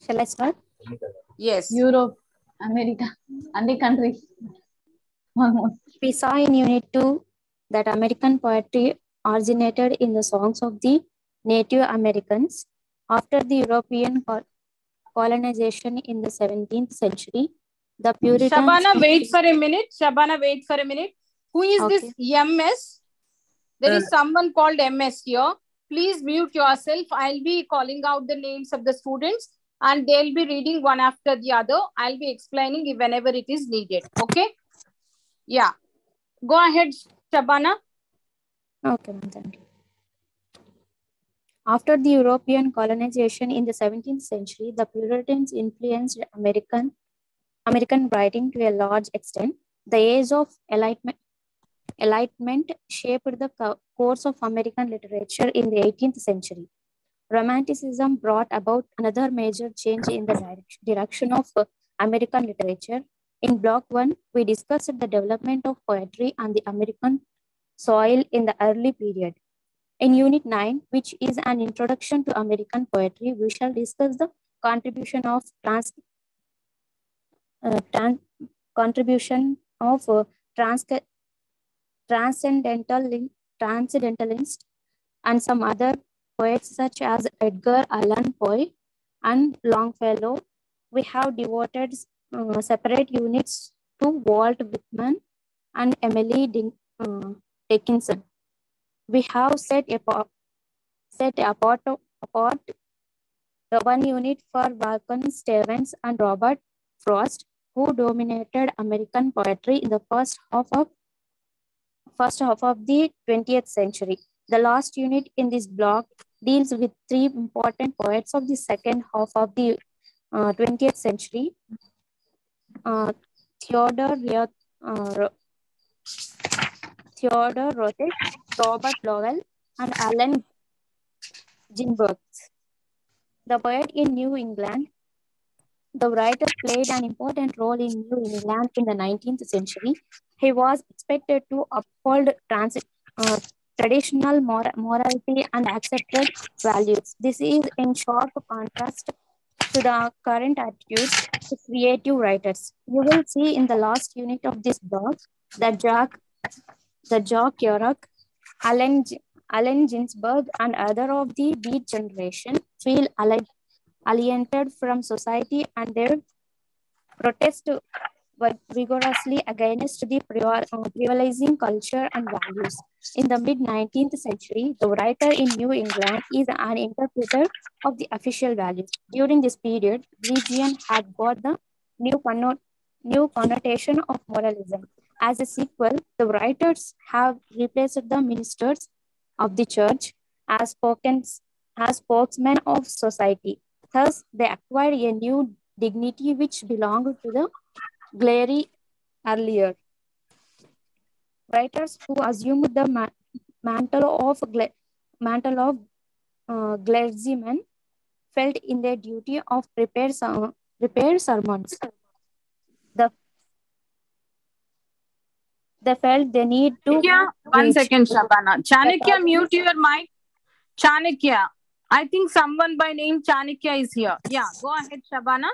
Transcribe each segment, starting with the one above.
Shall I start? Yes. Europe, America, and the countries. Almost. We saw in Unit 2 that American poetry originated in the songs of the Native Americans. After the European colonization in the 17th century, the Puritans... Shabana, wait for a minute. Shabana, wait for a minute. Who is this MS? There is someone called MS here. Please mute yourself. I'll be calling out the names of the students and they'll be reading one after the other. I'll be explaining whenever it is needed. Okay? Yeah. Go ahead, Shabana. Okay, thank you. After the European colonization in the 17th century, the Puritans influenced American writing to a large extent. The age of Enlightenment shaped the course of American literature in the 18th century. Romanticism brought about another major change in the direction of American literature. In Block 1, we discussed the development of poetry on the American soil in the early period. In Unit 9, which is an introduction to American poetry, we shall discuss the contribution of transcendentalists and some other poets such as Edgar Allan Poe and Longfellow. We have devoted separate units to Walt Whitman and Emily Dickinson. We have set apart the one unit for Walton Stevens and Robert Frost, who dominated American poetry in the first half of the 20th century. The last unit in this block deals with three important poets of the second half of the 20th century: Theodore Rothschild, Robert Lowell, and Allen Ginsberg. The poet in New England. The writer played an important role in New England in the 19th century. He was expected to uphold traditional morality and accepted values. This is in sharp contrast to the current attitudes to creative writers. You will see in the last unit of this blog that Jack Kerouac, Allen Ginsberg, and other of the Beat generation feel alienated from society, and they protest vigorously against the prevailing culture and values. In the mid-19th century, the writer in New England is an interpreter of the official values. During this period, religion had got the new connotation of moralism. As a sequel, the writers have replaced the ministers of the church as spokesmen of society. Thus, they acquired a new dignity which belonged to the glary earlier. Writers who assumed the mantle of clergymen felt in their duty of prepare sermons. They felt they need to... One second, Shabana. Chanakya, mute your mic. Chanakya. I think someone by name Chanakya is here. Yeah, go ahead, Shabana.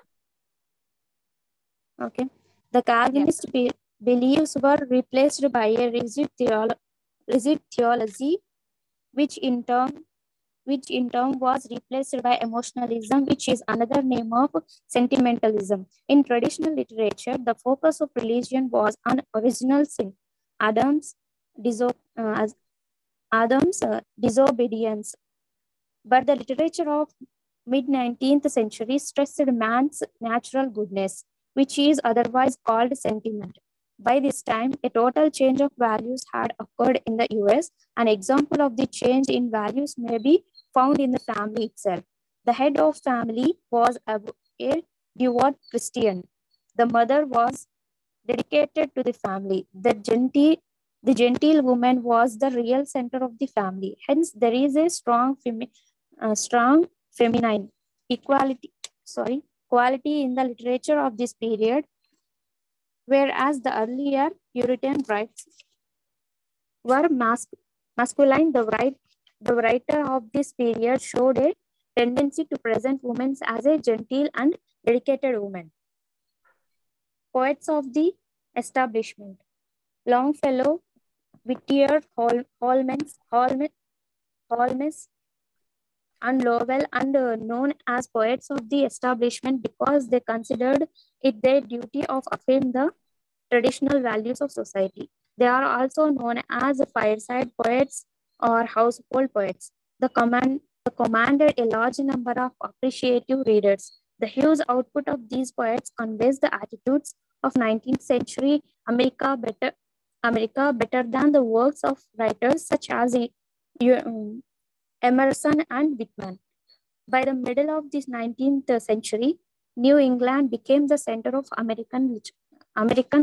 Okay. The Calvinist beliefs were replaced by a rigid theology, which in turn was replaced by emotionalism, which is another name of sentimentalism. In traditional literature, the focus of religion was on original sin, Adam's disobedience. But the literature of mid-19th century stressed man's natural goodness, which is otherwise called sentiment. By this time, a total change of values had occurred in the US. An example of the change in values may be found in the family itself. The head of family was a devout Christian. The mother was dedicated to the family. The genteel woman was the real center of the family. Hence, there is a strong feminine quality in the literature of this period, whereas the earlier Puritan rites were masculine. The writer of this period showed a tendency to present women as a gentle and dedicated woman. Poets of the establishment. Longfellow, Whittier, Holmes, and Lowell, and known as poets of the establishment because they considered it their duty of affirm the traditional values of society. They are also known as fireside poets or household poets. The commanded a large number of appreciative readers. The huge output of these poets conveys the attitudes of 19th century America better than the works of writers such as Emerson and Whitman. By the middle of this 19th century, New England became the center of American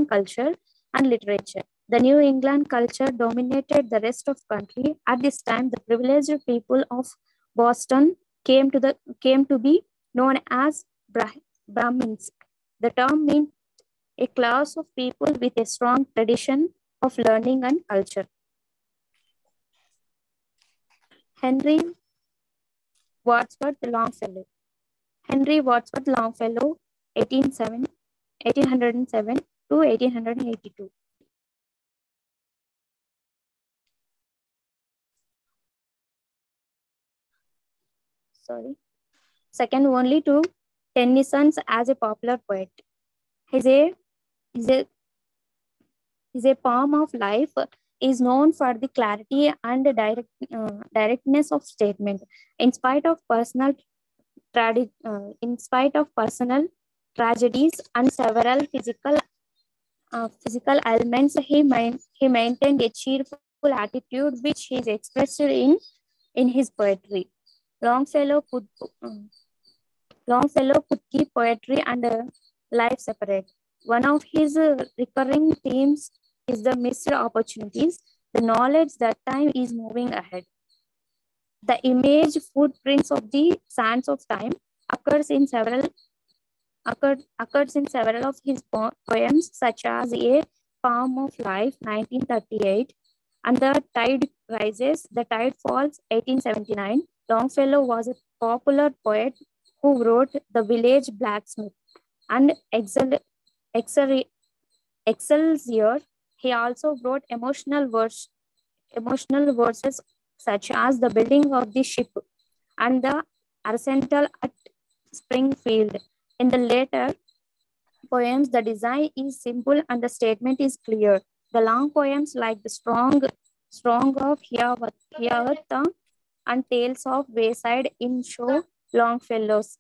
culture and literature. The New England culture dominated the rest of country. At this time, the privileged people of Boston came to be known as Brahmins. The term means a class of people with a strong tradition of learning and culture. Henry Wadsworth Longfellow. Henry Wadsworth Longfellow, 1807 to 1882. Sorry. Second only to Tennyson as a popular poet. His poem of life is known for the clarity and directness of statement. In spite of personal tragedies and several physical ailments, he maintained a cheerful attitude which he is expressed in his poetry. Longfellow could keep poetry and life separate. One of his recurring themes is the missed opportunities, the knowledge that time is moving ahead. The image footprints of the sands of time occurs in several of his poems, such as A Poem of Life, 1938, and The Tide Rises, The Tide Falls, 1879. Longfellow was a popular poet who wrote The Village Blacksmith and Excelsior. He also wrote emotional verses such as The Building of the Ship and The Arsenal at Springfield. In the later poems, the design is simple and the statement is clear. The long poems like the Strong of Hiawatha and Tales of Wayside Inn show Longfellow's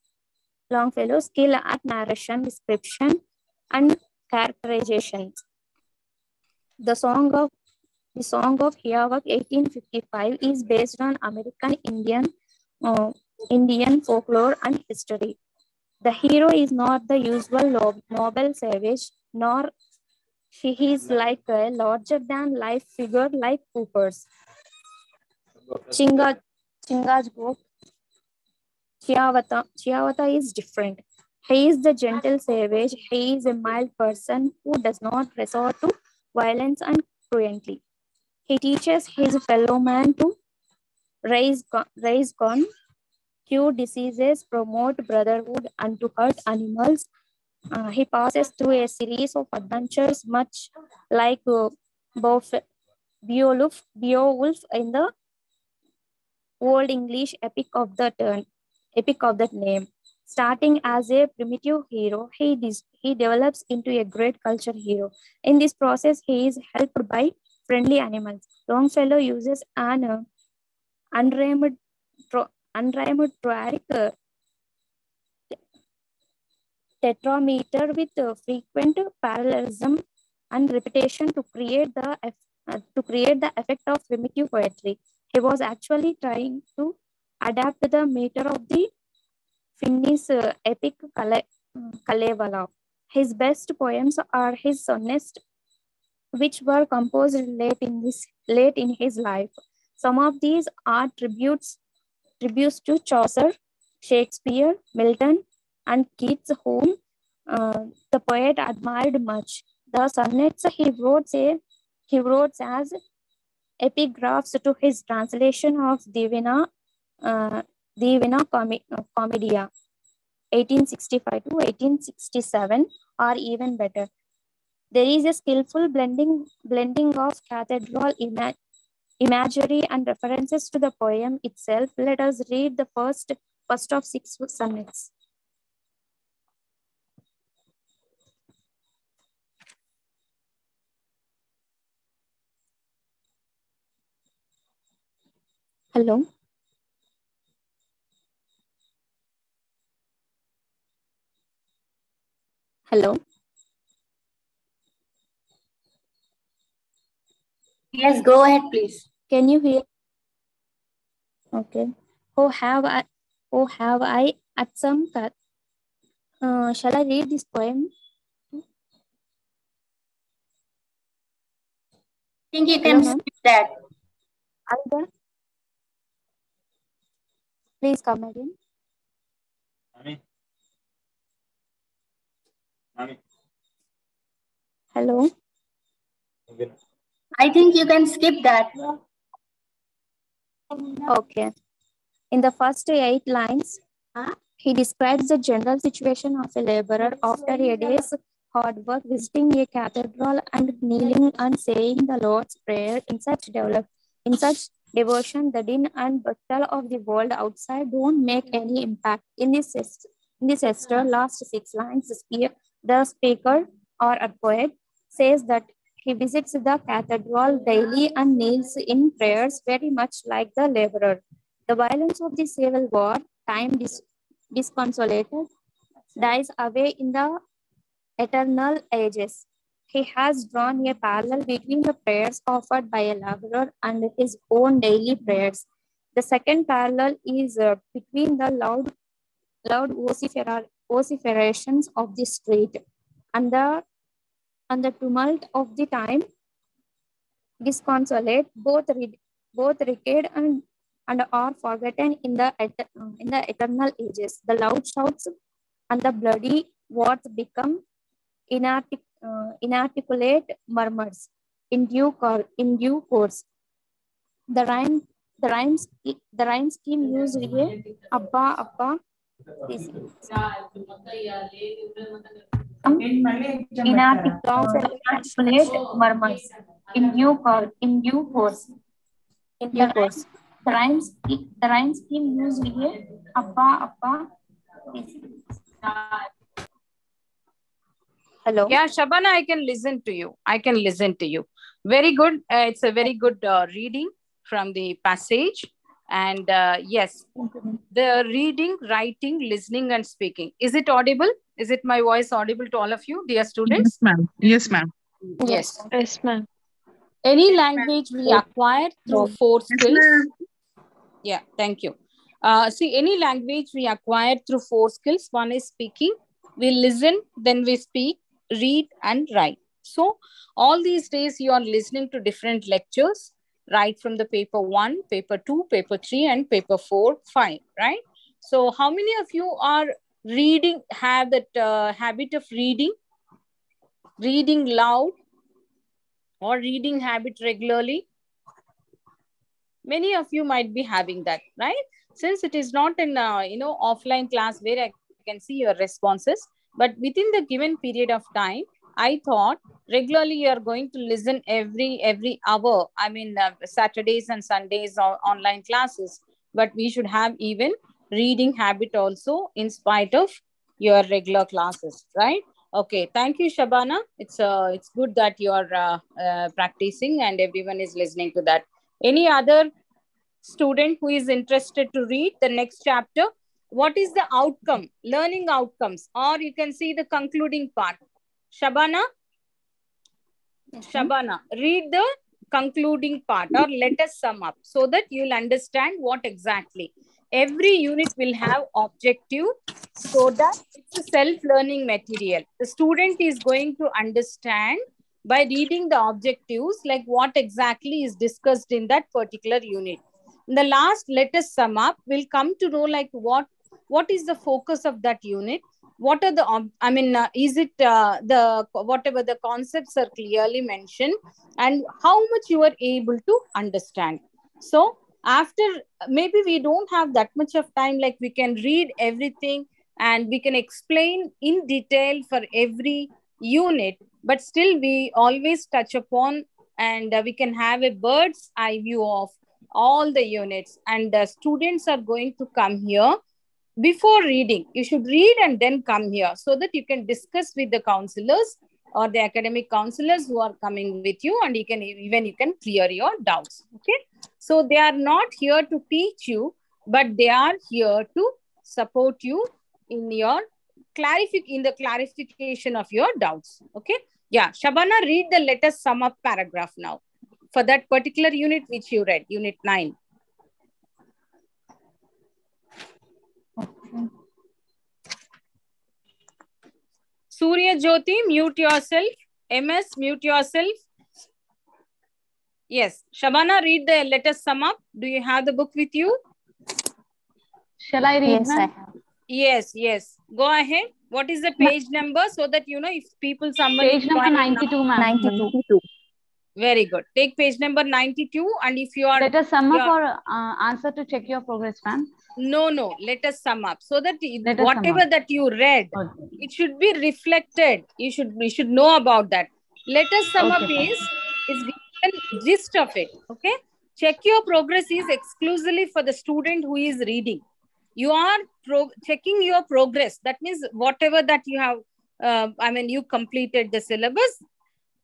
skill at narration, description, and characterization. The Song of Hiawatha, 1855, is based on American Indian folklore and history. The hero is not the usual noble savage, nor he is like a larger-than-life figure like Cooper's. Chinga's book, Chiavata is different. He is the gentle savage. He is a mild person who does not resort to violence and cruelty. He teaches his fellow man to raise corn, cure diseases, promote brotherhood, and to hurt animals. He passes through a series of adventures, much like Beowulf in the Old English epic of that name. Starting as a primitive hero, he develops into a great culture hero. In this process, he is helped by friendly animals. Longfellow uses an unrhymed troic tetrameter with frequent parallelism and repetition to create the effect of primitive poetry. He was actually trying to adapt the meter of the Finnish epic Kalevala. His best poems are his sonnets, which were composed late in his life. Some of these are tributes to Chaucer, Shakespeare, Milton, and Keats, whom the poet admired much. The sonnets he wrote as epigraphs to his translation of Divina Divina Commedia, 1865 to 1867, or even better. There is a skillful blending of cathedral imagery and references to the poem itself. Let us read the first of 6 sonnets. Hello. Hello. Yes, go ahead, please. Can you hear? Okay. Have I at some shall I read this poem? I think you can skip that. Alba, please come again. Hello. I think you can skip that. Okay. In the first 8 lines, he describes the general situation of a laborer after a day's hard work, visiting a cathedral and kneeling and saying the Lord's Prayer in such devotion. The din and bustle of the world outside don't make any impact. In this last 6 lines, the speaker or a poet says that he visits the cathedral daily and kneels in prayers, very much like the laborer. The violence of the civil war, time disconsolated, dies away in the eternal ages. He has drawn a parallel between the prayers offered by a laborer and his own daily prayers. The second parallel is between the loud vociferations of the street and the tumult of the time disconsolate, both recede and are forgotten in the eternal ages. The loud shouts and the bloody words become inarticulate murmurs in due course. The rhyme scheme used here, Abba, inarticulate murmurs in due course. The rhyme scheme used here, Abba. Hello. Yeah, Shabana, I can listen to you. Very good. It's a very good reading from the passage. And yes, the reading, writing, listening, and speaking. Is it audible? Is it my voice audible to all of you, dear students? Yes, ma'am. Yes, ma'am. Yes. Yes, ma'am. Any language we acquire through 4 skills. Yeah, thank you. See, any language we acquire through 4 skills. One is speaking. We listen, then we speak, read, and write. So, all these days you are listening to different lectures, right from the paper 1, paper 2, paper 3, and paper 4, 5, right? So, how many of you are reading, have that habit of reading loud, or reading habit regularly? Many of you might be having that, right? Since it is not an offline class where I can see your responses, but within the given period of time, I thought regularly you are going to listen every hour. I mean, Saturdays and Sundays or online classes, but we should have even reading habit also in spite of your regular classes, right? Okay, thank you, Shabana. It's good that you are practicing and everyone is listening to that. Any other student who is interested to read the next chapter? What is the outcome, learning outcomes, or you can see the concluding part? Shabana? Shabana, read the concluding part, or let us sum up so that you'll understand what exactly. Every unit will have objective, so that it's a self-learning material. The student is going to understand by reading the objectives, like what exactly is discussed in that particular unit. In the last, let us sum up, we'll come to know like what is the focus of that unit. What are the, is it the, whatever the concepts are clearly mentioned, and how much you are able to understand. So After, maybe we don't have that much of time, like we can read everything and we can explain in detail for every unit, but still we always touch upon, and we can have a bird's eye view of all the units, and the students are going to come here. Before reading, you should read and then come here, so that you can discuss with the counselors or the academic counselors who are coming with you, and you can clear your doubts. Okay, so they are not here to teach you, but they are here to support you in your clarification of your doubts. Okay, yeah, Shabana, read the let us sum up paragraph now for that particular unit which you read, unit 9. Okay. Surya Jyoti, mute yourself. MS, mute yourself. Yes. Shabana, read the let us sum up. Do you have the book with you? Shall I read? Yes, I have. Yes, yes. Go ahead. What is the page number, so that you know if someone Page is number joining 92, now? ma'am. 92. Very good. Take page number 92, and if you are... Let us sum up or answer to check your progress, ma'am. No. Let us sum up, so that Let us sum whatever up. that you read, Okay. it should be reflected. We should know about that. Let us sum up Okay, is given gist of it. Okay. Check your progress is exclusively for the student who is reading. You are checking your progress. That means whatever that you have, you completed the syllabus.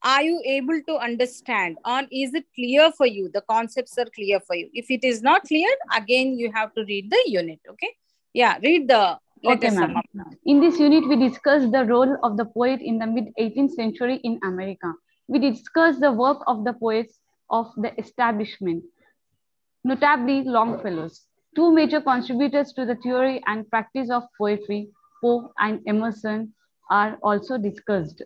Are you able to understand, or is it clear for you? The concepts are clear for you. If it is not clear, again, you have to read the unit. Okay. Yeah. Read the let us sum up now. In this unit, we discussed the role of the poet in the mid-18th century in America. We discussed the work of the poets of the establishment, notably Longfellows. Two major contributors to the theory and practice of poetry, Poe and Emerson, are also discussed.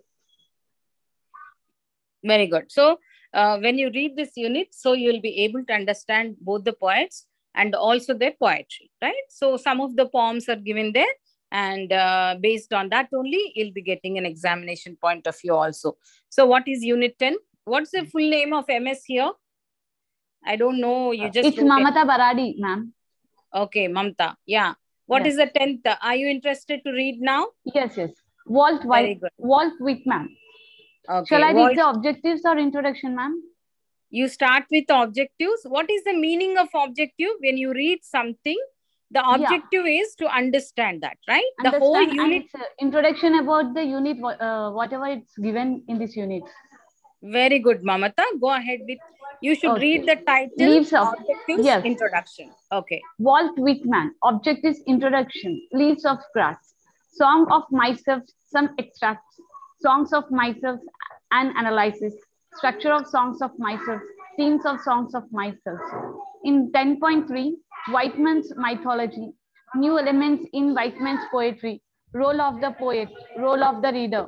Very good. So when you read this unit, so you'll be able to understand both the poets and also their poetry, right? So some of the poems are given there, and based on that only, you'll be getting an examination point of view also. So what is unit 10? What's the full name of MS here? I don't know. You just It's Mamata Baradi, ma'am. Okay, Mamta. Yeah. What is the 10th? Are you interested to read now? Yes. Walt Whitman. Okay. Shall I read the objectives or introduction, ma'am? You start with the objectives. What is the meaning of objective? When you read something, the objective is to understand that, right? The whole unit. And it's introduction about the unit, whatever it's given in this unit. Very good, Mamata. Go ahead with. You should read the title. Leaves of Objectives, introduction. Okay. Walt Whitman. Objectives, introduction. Leaves of Grass. Song of Myself. Some extracts. Songs of Myself and analysis. Structure of Songs of Myself. Themes of Songs of Myself. In 10.3, Whitman's mythology. New elements in Whitman's poetry. Role of the poet. Role of the reader.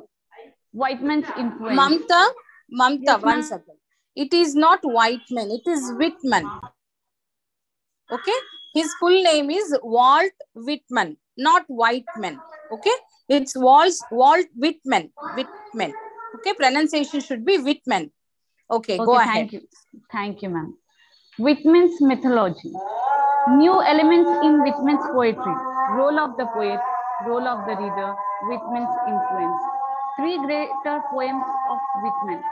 Whitman's influence. Mamta, yes, 1 second. It is not Whitman. It is Whitman. Okay. His full name is Walt Whitman, not Whitman. Okay. It's Walt Whitman. Whitman. Okay. Pronunciation should be Whitman. Okay. Go ahead. Thank you, ma'am. Whitman's mythology. New elements in Whitman's poetry. Role of the poet. Role of the reader. Whitman's influence. 3 greater poems of Whitman.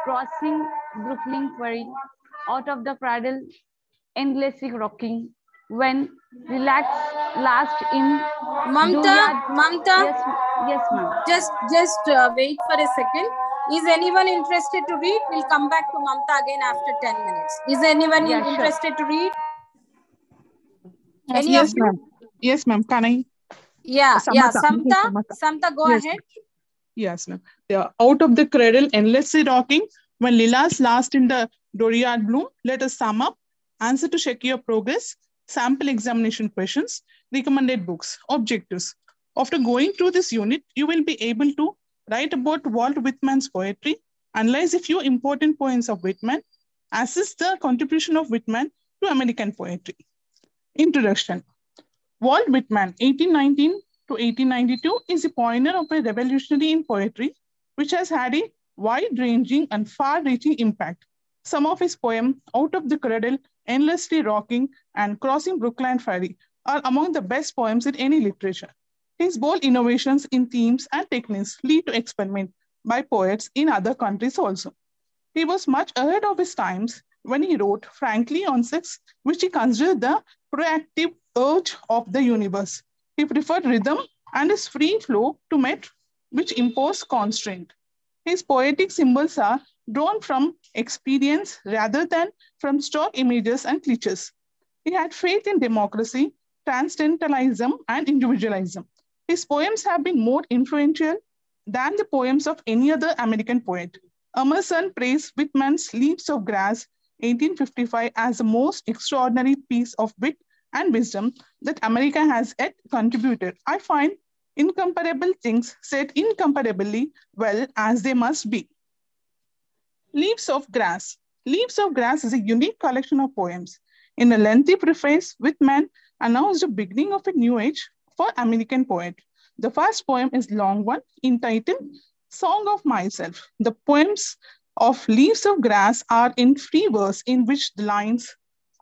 Crossing Brooklyn Ferry, Out of the Cradle, Endlessly Rocking, When Relaxed, Last in Mamta. Yes, ma'am. Just wait for a second. Is anyone interested to read? We'll come back to Mamta again after 10 minutes. Is anyone interested to read? Any of you? Yes, ma'am. Can I? Yeah. Samta, go ahead. Yes, ma'am. Out of the cradle, endlessly rocking, when Lila's last in the dooryard bloom, let us sum up, answer to check your progress, sample examination questions, recommended books, objectives. After going through this unit, you will be able to write about Walt Whitman's poetry, analyze a few important points of Whitman, assess the contribution of Whitman to American poetry. Introduction. Walt Whitman, 1819 to 1892, is a pioneer of a revolutionary in poetry, which has had a wide-ranging and far-reaching impact. Some of his poems, Out of the Cradle, Endlessly Rocking, and Crossing Brookline Ferry are among the best poems in any literature. His bold innovations in themes and techniques lead to experiment by poets in other countries also. He was much ahead of his times when he wrote frankly on sex, which he considered the proactive urge of the universe. He preferred rhythm and his free flow to metre, which imposed constraint. His poetic symbols are drawn from experience rather than from stock images and cliches. He had faith in democracy, transcendentalism, and individualism. His poems have been more influential than the poems of any other American poet. Emerson praised Whitman's Leaves of Grass, 1855, as the most extraordinary piece of wit and wisdom that America has yet contributed. I find incomparable things said incomparably well as they must be. Leaves of Grass. Leaves of Grass is a unique collection of poems. In a lengthy preface, Whitman announced the beginning of a new age for American poet. The first poem is long one, entitled Song of Myself. The poems of Leaves of Grass are in free verse in which the lines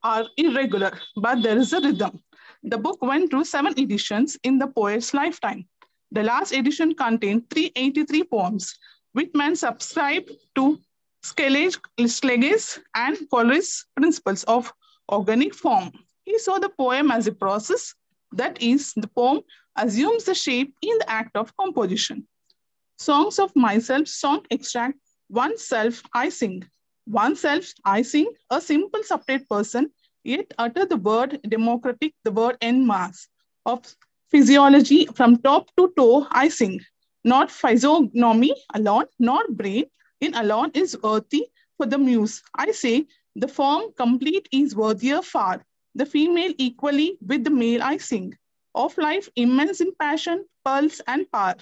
are irregular, but there is a rhythm. The book went through 7 editions in the poet's lifetime. The last edition contained 383 poems. Whitman subscribed to Schlegel's and Coleridge's principles of organic form. He saw the poem as a process, that is, the poem assumes the shape in the act of composition. Songs of Myself, song extract, oneself I sing. Oneself I sing, a simple separate person, yet utter the word democratic, the word en masse. Of physiology, from top to toe I sing. Not physiognomy alone, not brain in alone is worthy for the muse. I say, the form complete is worthier far. The female equally with the male I sing. Of life immense in passion, pulse and power.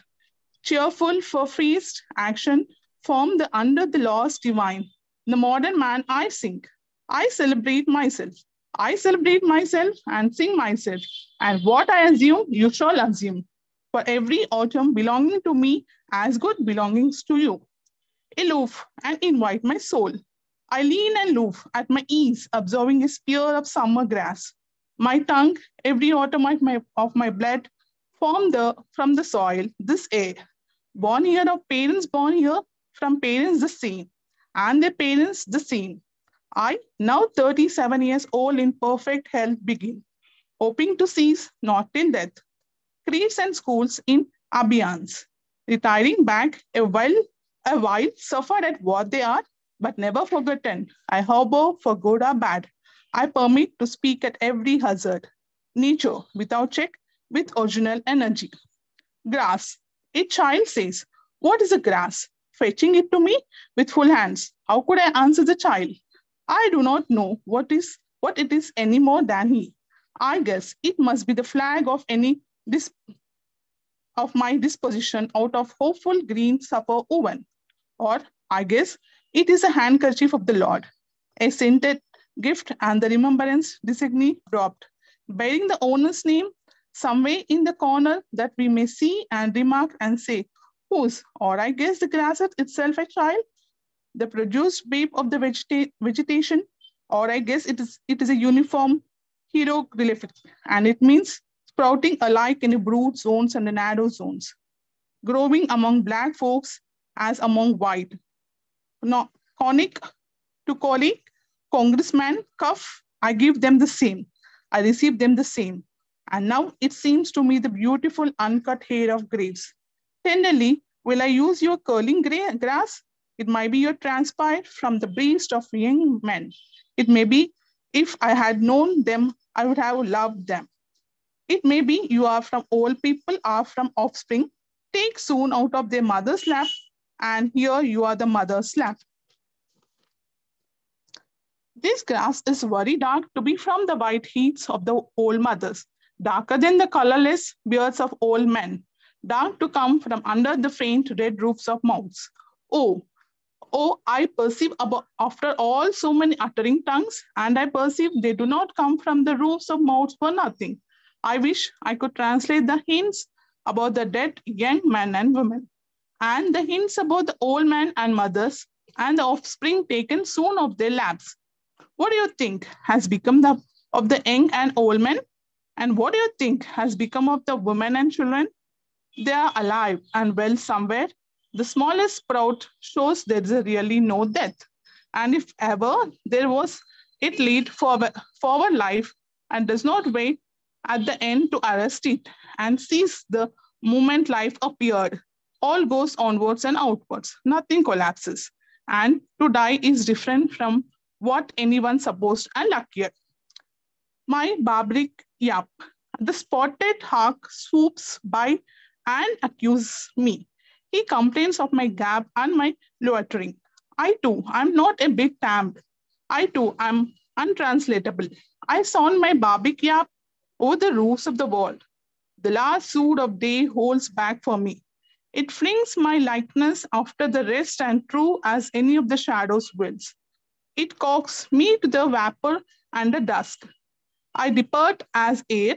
Cheerful for feast, action, form the under the laws divine. The modern man I sing. I celebrate myself. I celebrate myself and sing myself. And what I assume, you shall assume. For every autumn belonging to me, as good belongings to you. Aloof and invite my soul. I lean and aloof at my ease, observing a spear of summer grass. My tongue, every autumn of my blood, from the soil, this air. Born here of parents born here, from parents the same, and their parents the same. I, now 37 years old in perfect health, begin, hoping to cease not till death. Creeds and schools in abeyance. Retiring back a while, suffered at what they are, but never forgotten. I harbor for good or bad. I permit to speak at every hazard. Nature, without check, with original energy. Grass. A child says, what is a grass? Fetching it to me with full hands. How could I answer the child? I do not know what it is any more than he. I guess it must be the flag of my disposition out of hopeful green supper oven. Or I guess it is a handkerchief of the Lord, a scented gift and the remembrance designee dropped, bearing the owner's name somewhere in the corner that we may see and remark and say, whose? Or I guess the grass itself a child, the produced babe of the vegetation, or I guess it is a uniform hieroglyphic, and it means sprouting alike in the broad zones and the narrow zones, growing among black folks as among white. No, conic to colleague, congressman, cuff, I give them the same. I receive them the same. And now it seems to me the beautiful uncut hair of graves. Tenderly, will I use your curling grass? It might be your transpired from the breast of young men. It may be, if I had known them, I would have loved them. It may be you are from old people, are from offspring, take soon out of their mother's lap, and here you are the mother's lap. This grass is very dark to be from the white heaths of the old mothers, darker than the colorless beards of old men, dark to come from under the faint red roofs of mouths. Oh, I perceive after all so many uttering tongues, and I perceive they do not come from the roofs of mouths for nothing. I wish I could translate the hints about the dead young men and women, and the hints about the old men and mothers, and the offspring taken soon off their laps. What do you think has become of the young and old men? And what do you think has become of the women and children? They are alive and well somewhere. The smallest sprout shows there is really no death. And if ever there was, it lead forward life and does not wait at the end to arrest it and seize the moment life appeared. All goes onwards and outwards. Nothing collapses. And to die is different from what anyone supposed and luckier. My barbaric yap. The spotted hawk swoops by and accuses me. He complains of my gab and my loitering. I too am not a bit tamed. I too am untranslatable. I sound my barbaric yap over the roofs of the world. The last sood of day holds back for me. It flings my likeness after the rest and true as any of the shadows wills. It cocks me to the vapor and the dusk. I depart as air.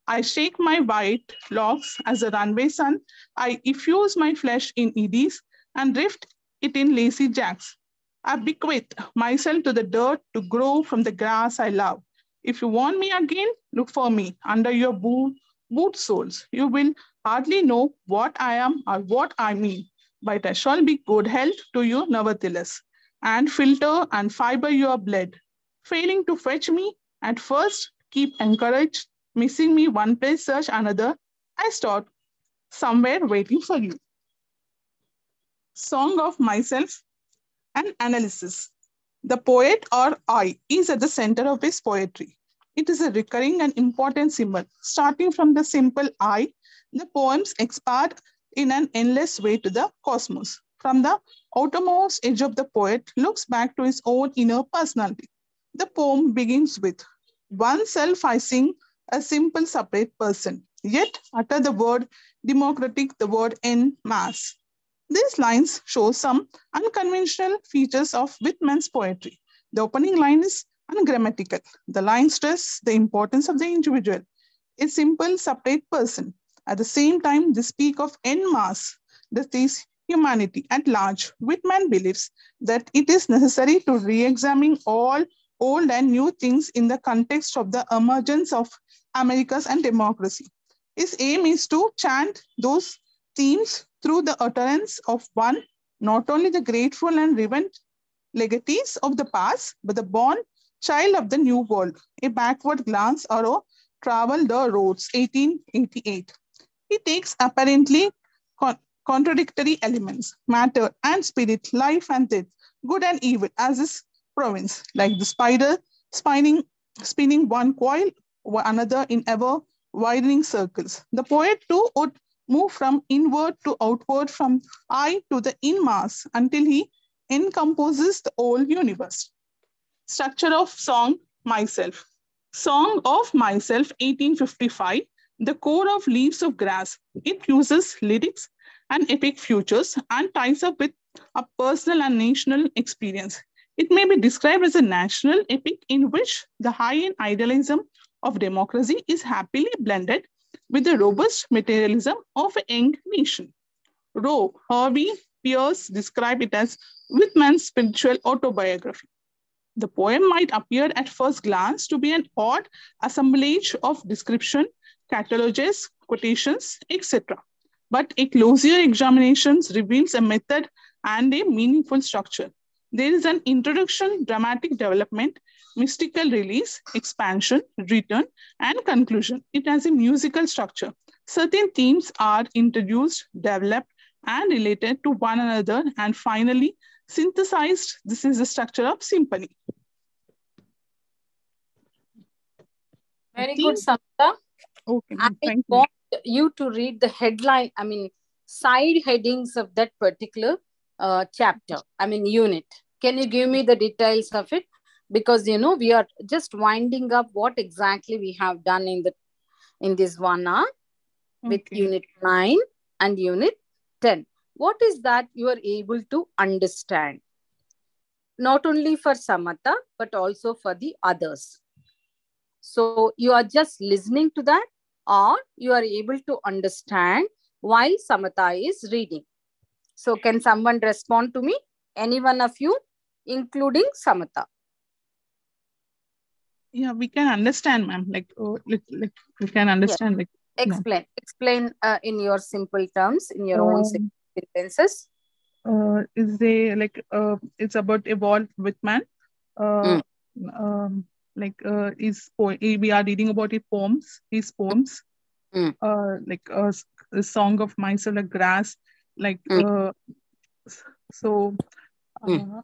I shake my white locks as a runway sun. I effuse my flesh in eddies and drift it in lazy jacks. I bequeath myself to the dirt to grow from the grass I love. If you want me again, look for me under your boot soles. You will hardly know what I am or what I mean, but I shall be good health to you nevertheless, and filter and fiber your blood. Failing to fetch me, at first keep encouraged, missing me one place, search another. I start somewhere waiting for you. Song of myself and analysis. The poet or I is at the center of his poetry. It is a recurring and important symbol. Starting from the simple I, the poems expand in an endless way to the cosmos. From the outermost edge of the poet looks back to his own inner personality. The poem begins with, oneself I sing, a simple separate person, yet utter the word democratic, the word en masse. These lines show some unconventional features of Whitman's poetry. The opening line is ungrammatical. The line stresses the importance of the individual, a simple separate person. At the same time, they speak of en masse, that is, humanity at large. Whitman believes that it is necessary to re-examine all old and new things in the context of the emergence of Americas and democracy. His aim is to chant those themes through the utterance of one, not only the grateful and reverent legatees of the past, but the born child of the new world. A backward glance or travel the roads, 1888. He takes apparently contradictory elements, matter and spirit, life and death, good and evil, as his province, like the spider spinning one coil or another in ever widening circles. The poet too would move from inward to outward, from I to the in mass, until he encompasses the whole universe. Structure of song, myself. Song of myself, 1855, the core of Leaves of Grass. It uses lyrics and epic futures and ties up with a personal and national experience. It may be described as a national epic in which the high-end idealism of democracy is happily blended with the robust materialism of a young nation. Rowe, Harvey Pierce described it as Whitman's spiritual autobiography. The poem might appear at first glance to be an odd assemblage of description, catalogs, quotations, etc. But a closer examination reveals a method and a meaningful structure. There is an introduction, dramatic development, mystical release, expansion, return, and conclusion. It has a musical structure. Certain themes are introduced, developed, and related to one another, and finally synthesized. This is the structure of symphony. Very good, Samita. Okay, I want you to read the headline, side headings of that particular chapter, unit. Can you give me the details of it? Because, we are just winding up what exactly we have done in this 1 hour with unit 9 and unit 10. What is that you are able to understand? Not only for Samata, but also for the others. So you are just listening to that, or you are able to understand while Samata is reading. So can someone respond to me? Any one of you, including Samata? Yeah, we can understand, ma'am. Like we can Yes. understand. Like, no. Explain in your simple terms, in your own Um, sentences. is they like it's about evolve with man. Uh, Mm, we are reading about his poems. mm, Like a song of myself, like grass, like mm, so. mm,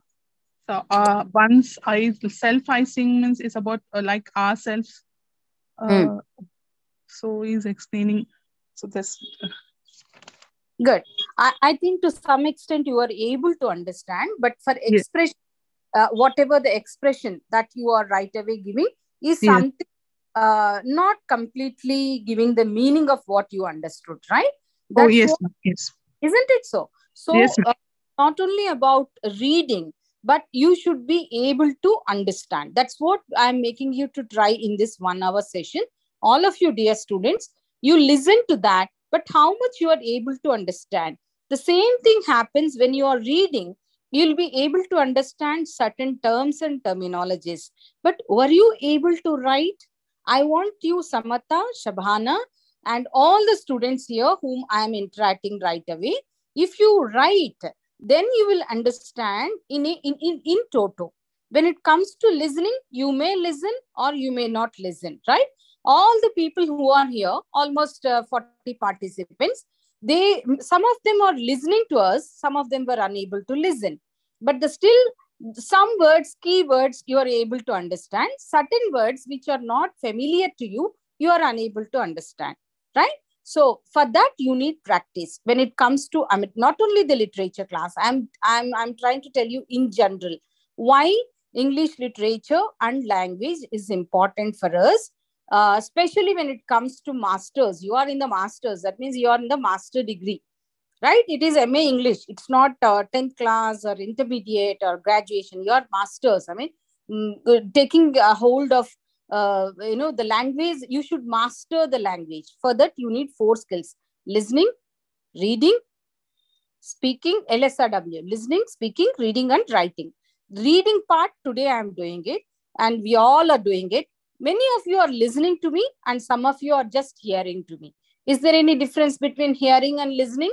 Uh, once self-icing means is about like ourselves. mm. Uh, so he's explaining. So that's Good. I think to some extent you are able to understand, but for yes, expression, whatever the expression that you are right away giving is yes. something not completely giving the meaning of what you understood, right? Oh That's yes, what, ma'am. Yes, isn't it so? yes, So, ma'am. not only about reading, but you should be able to understand. That's what I'm making you to try in this 1 hour session. All of you, dear students, you listen to that, but how much you are able to understand. The same thing happens when you are reading. You'll be able to understand certain terms and terminologies. But were you able to write? I want you, Samata, Shabhana, and all the students here whom I am interacting right away. If you write, then you will understand in toto. When it comes to listening, you may listen or you may not listen, right? All the people who are here, almost 40 participants, some of them are listening to us, some of them were unable to listen. But the still some words, keywords, you are able to understand. Certain words which are not familiar to you, you are unable to understand, right? So for that, you need practice. When it comes to, I mean, not only the literature class, I'm trying to tell you in general why English literature and language is important for us. Especially when it comes to masters. You are in the masters. That means you are in the master degree, right? It is MA English. It's not 10th class or intermediate or graduation. You are masters. I mean, taking a hold of the language. You should master the language. For that, you need 4 skills: listening, reading, speaking, LSRW, listening, speaking, reading, and writing. Reading part, today I am doing it, and we all are doing it. Many of you are listening to me, and some of you are just hearing to me. Is there any difference between hearing and listening?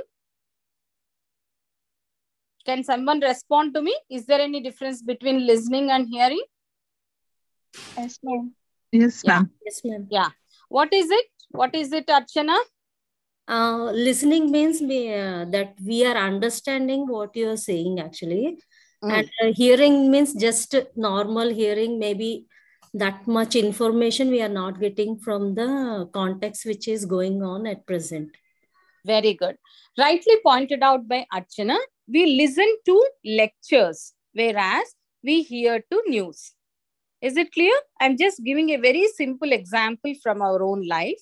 Can someone respond to me? Is there any difference between listening and hearing? Yes, ma'am. Yes, Yeah. ma'am. Yes, ma'am. Yeah. What is it? What is it, Archana? Listening means that we are understanding what you are saying actually. And hearing means just normal hearing, maybe that much information we are not getting from the context which is going on at present. Very good. Rightly pointed out by Archana, we listen to lectures, whereas we hear to news. Is it clear? I'm just giving a very simple example from our own life.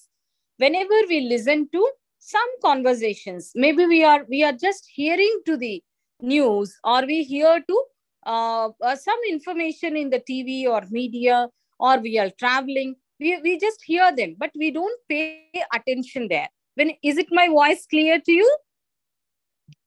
Whenever we listen to some conversations, maybe we are just hearing to the news, or we hear to some information in the TV or media, or we are traveling. We just hear them, but we don't pay attention there. Is it my voice clear to you?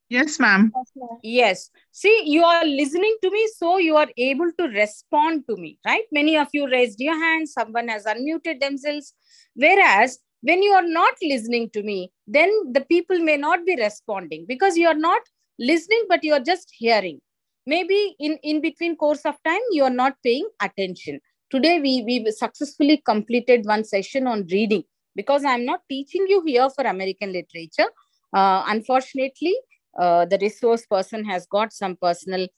Yes, ma'am. Yes, ma'am. Yes. See, you are listening to me, so you are able to respond to me, right? Many of you raised your hands. Someone has unmuted themselves. Whereas when you are not listening to me, then the people may not be responding because you are not listening, but you are just hearing. Maybe in between course of time, you are not paying attention. Today, we successfully completed one session on reading because I'm not teaching you here for American literature. Unfortunately, the resource person has got some personally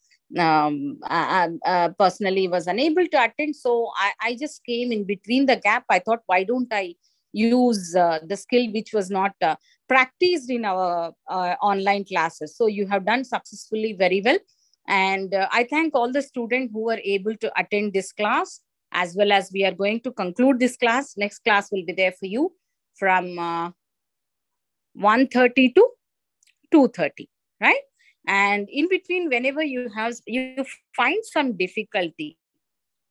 was unable to attend, so I just came in between the gap. I thought, why don't I use the skill which was not practiced in our online classes. So you have done successfully very well, and I thank all the students who were able to attend this class, as well as we are going to conclude this class. Next class will be there for you from 1:30 to 2:30, right? And in between, whenever you find some difficulty,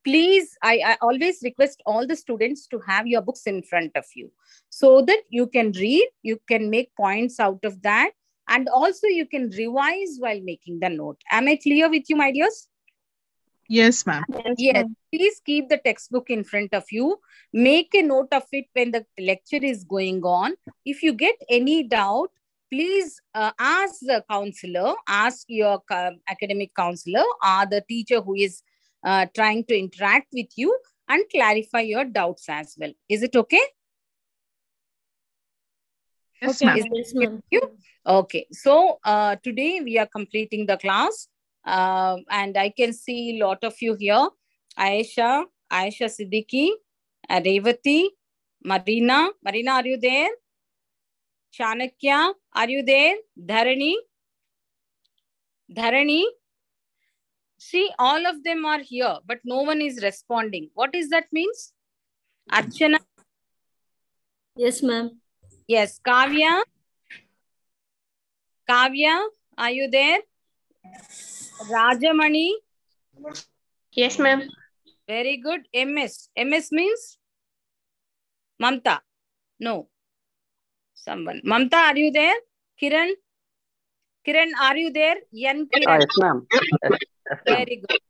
please, I always request all the students to have your books in front of you so that you can read, you can make points out of that, and also you can revise while making the note. Am I clear with you, my dears? Yes, ma'am. Yes, please keep the textbook in front of you. Make a note of it when the lecture is going on. If you get any doubt, please ask the counselor, ask your academic counselor or the teacher who is trying to interact with you and clarify your doubts as well. Is it okay? Yes, Okay, ma'am. Yes, ma'am. Okay, so today we are completing the class and I can see a lot of you here. Aisha Siddiqui, Revati, Marina, are you there? Chanakya, are you there? Dharani, see, all of them are here, but no one is responding. What is that means? Archana? Yes, ma'am. Yes. Kavya, are you there? Rajamani? Yes, ma'am. Very good. MS means? Mamta? No. Someone. Mamta, are you there? Kiran, are you there? Yan Kiran. Yes, ma'am. Very good.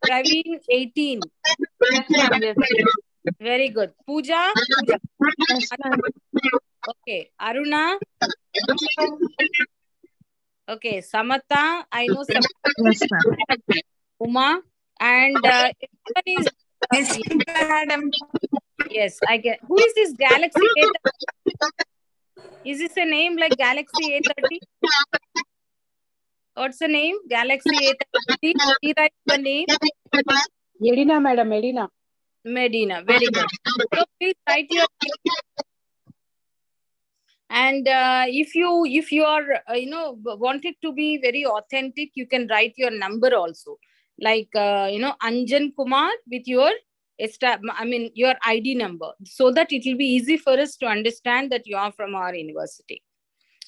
Praveen 18. Yes, ma'am. Yes. Very good. Pooja? Yes, ma'am. Okay. Aruna? Okay. Samata? I know Samata. Yes, ma'am. Uma? And everyone is... Yes, madam. Yes, I get. Who is this Galaxy A30? Is this a name like Galaxy A30? What's the name? Galaxy A30. He writes the name. Medina, madam. Medina. Medina. Very good. So please write your name. And if you are wanted to be very authentic, you can write your number also. Like Anjan Kumar with your your ID number, so that it will be easy for us to understand that you are from our university.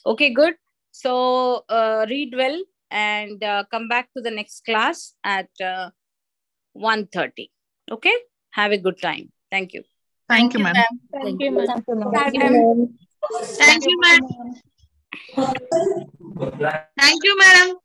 Okay, good. So read well and come back to the next class at 1:30. Okay, have a good time. Thank you. Thank you, ma'am. Thank you, ma'am. Thank you, ma'am. Thank you, madam.